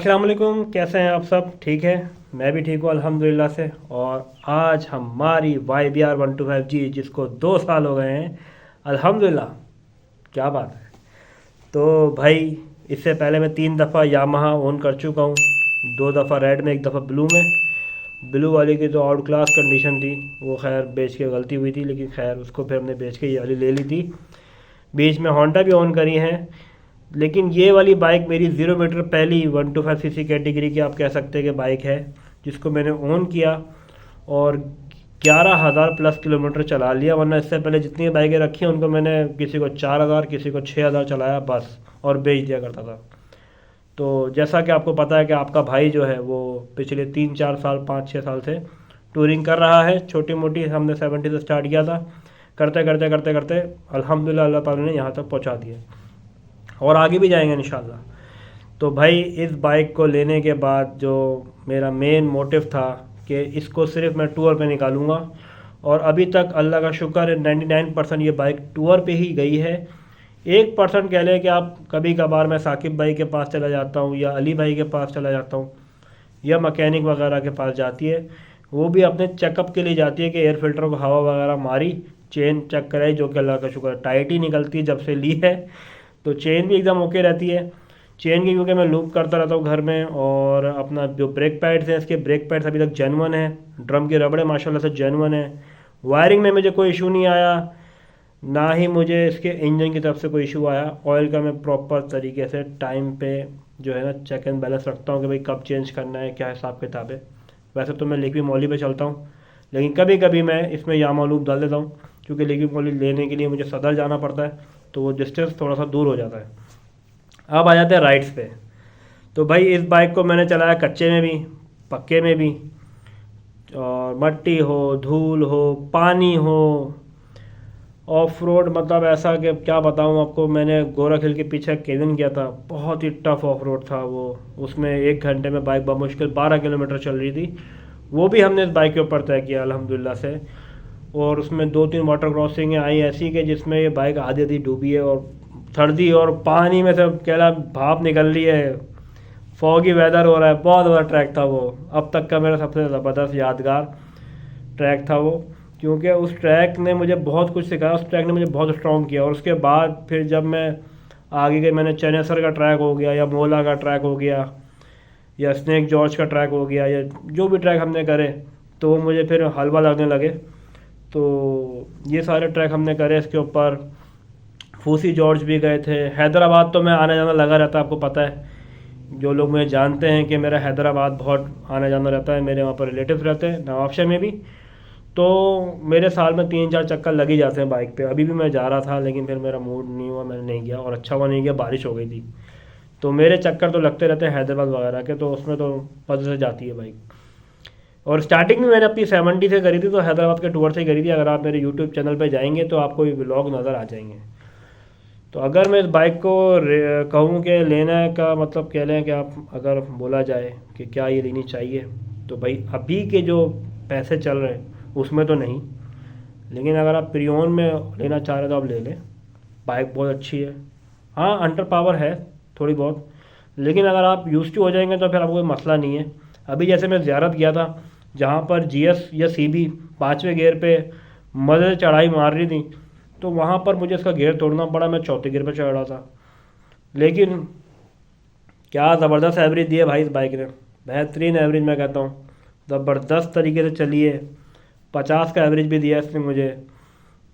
अस्सलाम वालेकुम। कैसे हैं आप सब? ठीक है, मैं भी ठीक हूँ अल्हम्दुलिल्लाह से। और आज हमारी YBR 125G जिसको 2 साल हो गए हैं अल्हम्दुलिल्लाह, क्या बात है। तो भाई, इससे पहले मैं 3 दफ़ा यामाहा ओन कर चुका हूँ। 2 दफ़ा रेड में, 1 दफ़ा ब्लू में। ब्लू वाली की तो आउट क्लास कंडीशन थी, वो खैर बेच के गलती हुई थी, लेकिन खैर उसको फिर हमने बेच के ये वाली ले ली थी। बीच में होंडा भी ओन करी है, लेकिन ये वाली बाइक मेरी 0 मीटर पहली 125cc कैटेगरी की आप कह सकते हैं कि बाइक है, जिसको मैंने ओन किया और 11,000 प्लस किलोमीटर चला लिया। वरना इससे पहले जितनी बाइकें रखी हैं उनको मैंने किसी को 4,000 किसी को 6,000 चलाया बस, और बेच दिया करता था। तो जैसा कि आपको पता है कि आपका भाई जो है वो पिछले 3-4 साल 5-6 साल से टूरिंग कर रहा है। छोटी मोटी हमने 70 से स्टार्ट किया था, करते करते करते करते अल्हम्दुलिल्लाह अल्लाह ताला ने यहाँ तक पहुँचा दिया, और आगे भी जाएंगे इंशाल्लाह। तो भाई, इस बाइक को लेने के बाद जो मेरा मेन मोटिव था कि इसको सिर्फ मैं टूर पे निकालूंगा, और अभी तक अल्लाह का शुक्र है 99% ये बाइक टूर पे ही गई है। 1% कह लें कि आप कभी कभार मैं साकिब भाई के पास चला जाता हूँ या अली भाई के पास चला जाता हूँ या मैकेनिक वगैरह के पास जाती है। वो भी अपने चेकअप के लिए जाती है कि एयर फिल्टर को हवा वगैरह मारी, चेन चेक कराई, जो कि अल्लाह का शुक्र टाइट ही निकलती है जब से ली है। तो चेन भी एकदम ओके रहती है। चेन की क्योंकि मैं लूप करता रहता हूँ घर में, और अपना जो ब्रेक पैड्स हैं इसके ब्रेक पैड्स अभी तक जेन्युइन है। ड्रम की रबड़े माशाल्लाह से जेन्युइन है। वायरिंग में मुझे कोई इशू नहीं आया, ना ही मुझे इसके इंजन की तरफ से कोई इशू आया। ऑयल का मैं प्रॉपर तरीके से टाइम पे जो है ना चेक एंड बैलेंस रखता हूँ कि भाई कब चेंज करना है, क्या हिसाब किताब है। वैसे तो मैं लिक्वी मॉली पे चलता हूँ, लेकिन कभी कभी मैं इसमें यामा लूप डाल देता हूँ, क्योंकि लिक्वी मॉली लेने के लिए मुझे सदर जाना पड़ता है, तो वो डिस्टेंस थोड़ा सा दूर हो जाता है। अब आ जाते हैं राइड्स पे। तो भाई, इस बाइक को मैंने चलाया कच्चे में भी, पक्के में भी, और मट्टी हो, धूल हो, पानी हो, ऑफ रोड, मतलब ऐसा कि क्या बताऊं आपको। मैंने गोरख हिल के पीछे केविन किया था, बहुत ही टफ ऑफ रोड था वो। उसमें 1 घंटे में बाइक बमुश्किल 12 किलोमीटर चल रही थी। वो भी हमने इस बाइक के ऊपर तय किया अल्हम्दुलिल्लाह से। और उसमें 2-3 वाटर क्रॉसिंग आई ऐसी कि जिसमें ये बाइक आधी आधी डूबी है, और सर्दी और पानी में से कहला भाप निकल रही है, फॉगी वेदर हो रहा है। बहुत बड़ा ट्रैक था वो, अब तक का मेरा सबसे ज़बरदस्त यादगार ट्रैक था वो, क्योंकि उस ट्रैक ने मुझे बहुत कुछ सिखाया, उस ट्रैक ने मुझे बहुत स्ट्रॉन्ग किया। और उसके बाद फिर जब मैं आगे गए, मैंने चनेसर का ट्रैक हो गया, या मोला का ट्रैक हो गया, या स्नेक जॉर्ज का ट्रैक हो गया, या जो भी ट्रैक हमने करे, तो वो मुझे फिर हलवा लगने लगे। तो ये सारे ट्रैक हमने करे इसके ऊपर। फूसी जॉर्ज भी गए थे। हैदराबाद तो मैं आना जाना लगा रहता है, आपको पता है, जो लोग मुझे जानते हैं कि मेरा हैदराबाद बहुत आना जाना रहता है। मेरे वहाँ पर रिलेटिव रहते हैं नवाबशा में भी, तो मेरे साल में 3-4 चक्कर लग ही जाते हैं बाइक पे। अभी भी मैं जा रहा था, लेकिन फिर मेरा मूड नहीं हुआ, मैंने नहीं गया, और अच्छा हुआ नहीं गया, बारिश हो गई थी। तो मेरे चक्कर तो लगते रहते हैं हैदराबाद वगैरह के, तो उसमें तो मज़े से जाती है बाइक। और स्टार्टिंग में मैंने अपनी 70 से करी थी, तो हैदराबाद के टूर से ही करी थी। अगर आप मेरे यूट्यूब चैनल पे जाएंगे तो आपको ये व्लॉग नज़र आ जाएंगे। तो अगर मैं इस बाइक को कहूँ कि लेना का मतलब कह लें कि आप, अगर बोला जाए कि क्या ये लेनी चाहिए, तो भाई अभी के जो पैसे चल रहे हैं उसमें तो नहीं, लेकिन अगर आप प्रियोन में लेना चाह रहे हो तो आप ले लें। बाइक बहुत अच्छी है। हाँ, अंडर पावर है थोड़ी बहुत, लेकिन अगर आप यूज़ टू हो जाएंगे तो फिर आपको कोई मसला नहीं है। अभी जैसे मैं ज़ियारत गया था, जहाँ पर GS या CB 5वें गियर पे मज़े से चढ़ाई मार रही थी, तो वहाँ पर मुझे इसका गियर तोड़ना पड़ा, मैं चौथे गियर पे चढ़ रहा था। लेकिन क्या ज़बरदस्त एवरेज दी है भाई इस बाइक ने, बेहतरीन एवरेज मैं कहता हूँ। ज़बरदस्त तरीके से चली है, 50 का एवरेज भी दिया इसने मुझे।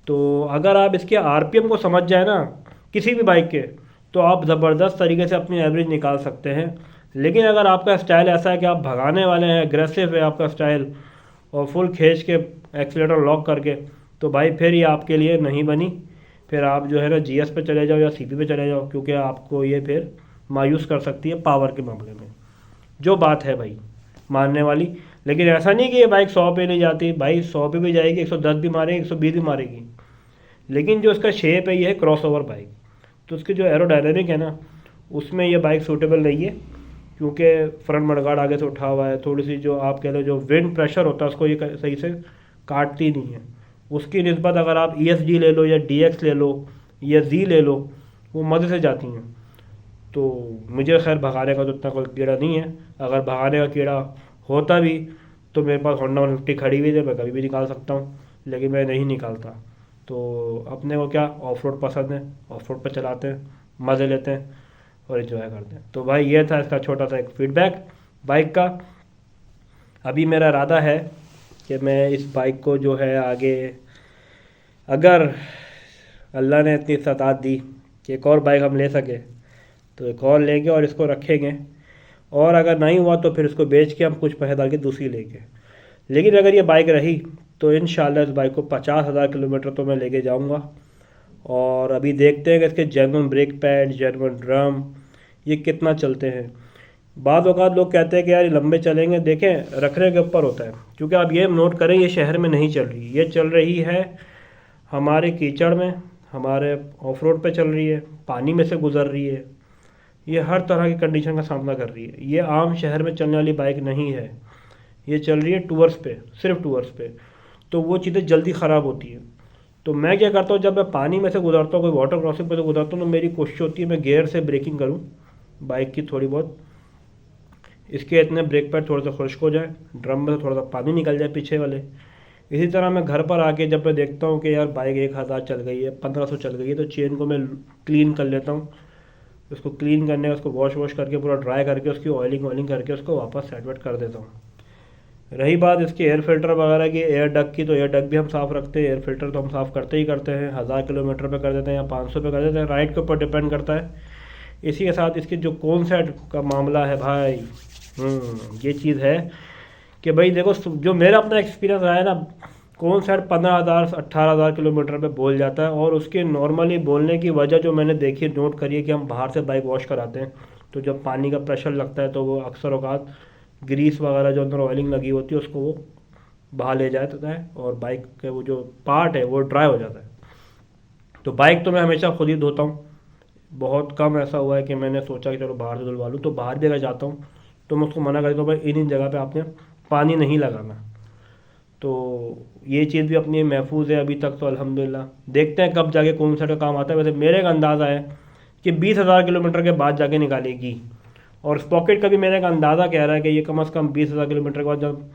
तो अगर आप इसके RPM को समझ जाए ना किसी भी बाइक के, तो आप ज़बरदस्त तरीके से अपनी एवरेज निकाल सकते हैं। लेकिन अगर आपका स्टाइल ऐसा है कि आप भगाने वाले हैं, एग्रेसिव है आपका स्टाइल, और फुल खींच के एक्सीलेटर लॉक करके, तो भाई फिर ये आपके लिए नहीं बनी। फिर आप जो है ना GS पे चले जाओ या CB पे चले जाओ, क्योंकि आपको ये फिर मायूस कर सकती है पावर के मामले में। जो बात है भाई मानने वाली। लेकिन ऐसा नहीं कि ये बाइक 100 पे नहीं जाती, भाई 100 पे भी जाएगी, 110 भी मारेगी, 120 भी मारेगी। लेकिन जो इसका शेप है ये है क्रॉस ओवर बाइक, तो उसकी जो एरोडायनेमिक है ना, उसमें ये बाइक सूटेबल नहीं है, क्योंकि फ्रंट मडगार्ड आगे से उठा हुआ है। थोड़ी सी जो आप कह लो जो विंड प्रेशर होता है उसको ये सही से काटती नहीं है। उसकी निस्बत अगर आप ESG ले लो या DX ले लो या Z ले लो, वो मज़े से जाती हैं। तो मुझे खैर भगाने का तो उतना कोई कीड़ा नहीं है। अगर भगाने का कीड़ा होता भी तो मेरे पास होंडा 150 खड़ी हुई थी, मैं कभी भी निकाल सकता हूँ, लेकिन मैं नहीं निकालता। तो अपने को क्या ऑफ रोड पसंद है, ऑफ रोड पर चलाते हैं, मज़े लेते हैं और इन्जॉय करते हैं। तो भाई ये था इसका छोटा सा एक फीडबैक बाइक का। अभी मेरा इरादा है कि मैं इस बाइक को जो है आगे, अगर अल्लाह ने इतनी सतात दी कि एक और बाइक हम ले सके, तो एक और लेंगे और इसको रखेंगे। और अगर नहीं हुआ तो फिर इसको बेच के हम कुछ पैसे डाल के दूसरी लेंगे। लेकिन अगर ये बाइक रही तो इंशाल्लाह इस बाइक को 50,000 किलोमीटर तो मैं लेके जाऊंगा। और अभी देखते हैं कि इसके genuine brake pad, genuine drum ये कितना चलते हैं। बाद औक़ात लोग कहते हैं कि यार ये लंबे चलेंगे, देखें रखने के ऊपर होता है। क्योंकि आप ये नोट करें, ये शहर में नहीं चल रही, ये चल रही है हमारे कीचड़ में, हमारे ऑफ रोड पर चल रही है, पानी में से गुजर रही है, ये हर तरह की कंडीशन का सामना कर रही है। ये आम शहर में चलने वाली बाइक नहीं है, ये चल रही है टूअर्स पे, सिर्फ टूअर्स पे। तो वो चीज़ें जल्दी ख़राब होती हैं। तो मैं क्या करता हूँ, जब मैं पानी में से गुजरता हूँ, कोई वाटर क्रॉसिंग पे से गुजरता हूँ, तो मेरी कोशिश होती है मैं गियर से ब्रेकिंग करूँ बाइक की थोड़ी बहुत, इसके इतने ब्रेक पैड थोड़ा सा खुश्क हो जाए, ड्रम में से थोड़ा सा पानी निकल जाए पीछे वाले। इसी तरह मैं घर पर आके जब मैं देखता हूँ कि यार बाइक 1000 चल गई है, 1500 चल गई है, तो चेन को मैं क्लीन कर लेता हूँ। उसको क्लीन करने का, उसको वॉश करके पूरा ड्राई करके उसकी ऑयलिंग करके उसको वापस सेट वेट कर देता हूँ। रही बात इसके एयर फिल्टर वगैरह की, एयर डक की, तो एयर डक भी हम साफ़ रखते हैं। एयर फिल्टर तो हम साफ़ करते ही करते हैं, 1000 किलोमीटर पे कर देते हैं या 500 पे कर देते हैं, राइड के ऊपर डिपेंड करता है। इसी के साथ इसके जो कौन सेट का मामला है भाई, ये चीज़ है कि भाई देखो, जो मेरा अपना एक्सपीरियंस रहा है ना, कौन सेट 15,000 18,000 किलोमीटर पे बोल जाता है। और उसके नॉर्मली बोलने की वजह जो मैंने देखी, नोट करी है कि हम बाहर से बाइक वॉश कराते हैं, तो जब पानी का प्रेशर लगता है तो वो अक्सर औकात ग्रीस वगैरह जो अंदर ऑयलिंग लगी होती है उसको वो बाहर ले जाता है और बाइक के वो जो पार्ट है वो ड्राई हो जाता है। तो बाइक तो मैं हमेशा खुद ही धोता हूँ। बहुत कम ऐसा हुआ है कि मैंने सोचा कि चलो बाहर से धुलवा लूँ। तो बाहर भी अगर जाता हूँ तो मैं उसको मना कर देता हूँ, भाई इन जगह पे आपने पानी नहीं लगाना। तो ये चीज़ भी अपनी महफूज है अभी तक तो अल्हम्दुलिल्लाह। देखते हैं कब जाके कौन सा का काम आता है। वैसे मेरे का अंदाज़ा है कि 20,000 किलोमीटर के बाद जाके निकालेगी। और स्पॉकेट का भी मेरे का अंदाज़ा कह रहा है कि ये कम से कम 20,000 किलोमीटर के बाद जब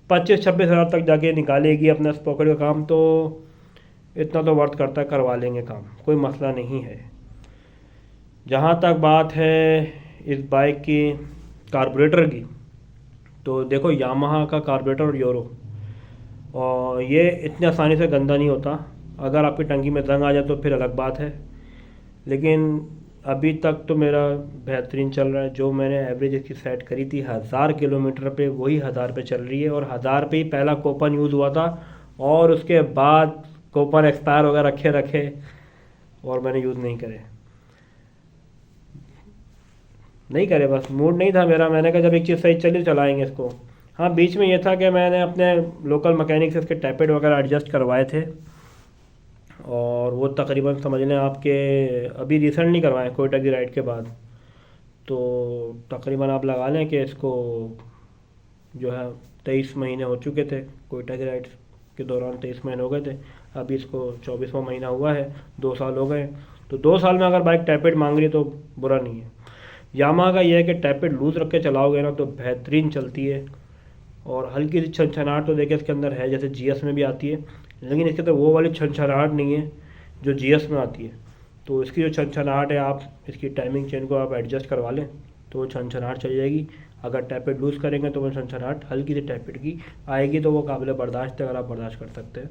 25-26 हज़ार तक जाके निकालेगी अपना स्पॉकेट का काम, तो इतना तो वर्थ करता है, करवा लेंगे काम, कोई मसला नहीं है। जहाँ तक बात है इस बाइक की कार्बोरेटर की, तो देखो यामाहा का कार्बोरेटर और यूरो, और ये इतनी आसानी से गंदा नहीं होता। अगर आपकी टंकी में जंग आ जाए तो फिर अलग बात है, लेकिन अभी तक तो मेरा बेहतरीन चल रहा है। जो मैंने एवरेज इसकी सेट करी थी 1000 किलोमीटर पे, वही 1000 पे चल रही है। और 1000 पे ही पहला कोपन यूज़ हुआ था, और उसके बाद कोपन एक्सपायर वगैरह रखे और मैंने यूज़ नहीं करे, बस मूड नहीं था मेरा। मैंने कहा जब एक चीज़ सही चली चलाएंगे इसको। हाँ, बीच में ये था कि मैंने अपने लोकल मैकेनिक से इसके टैपेड वगैरह एडजस्ट करवाए थे, और वो तकरीबन समझ लें आपके अभी रिसेंटली करवाए कोयटा की राइड के बाद। तो तकरीबन आप लगा लें कि इसको जो है 23 महीने हो चुके थे, कोयटा की राइड के दौरान 23 महीने हो गए थे। अभी इसको 24वां महीना हुआ है, 2 साल हो गए। तो 2 साल में अगर बाइक टैपेड मांग रही है तो बुरा नहीं है। यामाहा का ये है कि टैपेड लूज़ रख के चलाओगे ना तो बेहतरीन चलती है। और हल्की सी छनछनाहट तो देखिए इसके अंदर है, जैसे जीएस में भी आती है, लेकिन इसके अंदर वो वाली छनछनाहट नहीं है जो जीएस में आती है। तो इसकी जो छनछनाहट है, आप इसकी टाइमिंग चेन को आप एडजस्ट करवा लें तो वो छनछनाहट चल जाएगी। अगर टैपेड लूज़ करेंगे तो वो छनछनाहट हल्की सी टैपेड की आएगी, तो वो काबिल बर्दाश्त है, अगर आप बर्दाश्त कर सकते हैं।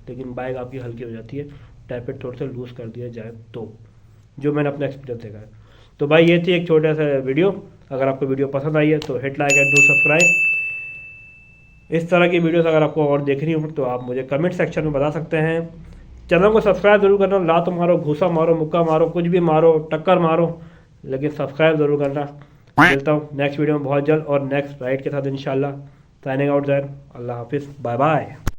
लेकिन बाइक आपकी हल्की हो जाती है टैपेड थोड़े से लूज़ कर दिया जाए तो, जो मैंने अपना एक्सपीरियंस देखा है। तो भाई ये थी एक छोटा सा वीडियो। अगर आपको वीडियो पसंद आई है तो hit like and do subscribe. इस तरह की वीडियोस अगर आपको और देखनी हो तो आप मुझे कमेंट सेक्शन में बता सकते हैं। चैनल को सब्सक्राइब ज़रूर करना। लात मारो, घूसा मारो, मुक्का मारो, कुछ भी मारो, टक्कर मारो, लेकिन सब्सक्राइब ज़रूर करना। मिलता हूँ नेक्स्ट वीडियो में बहुत जल्द और नेक्स्ट राइड के साथ इंशाल्लाह। साइनिंग आउट ज़ैन। अल्लाह हाफिज़, बाय बाय।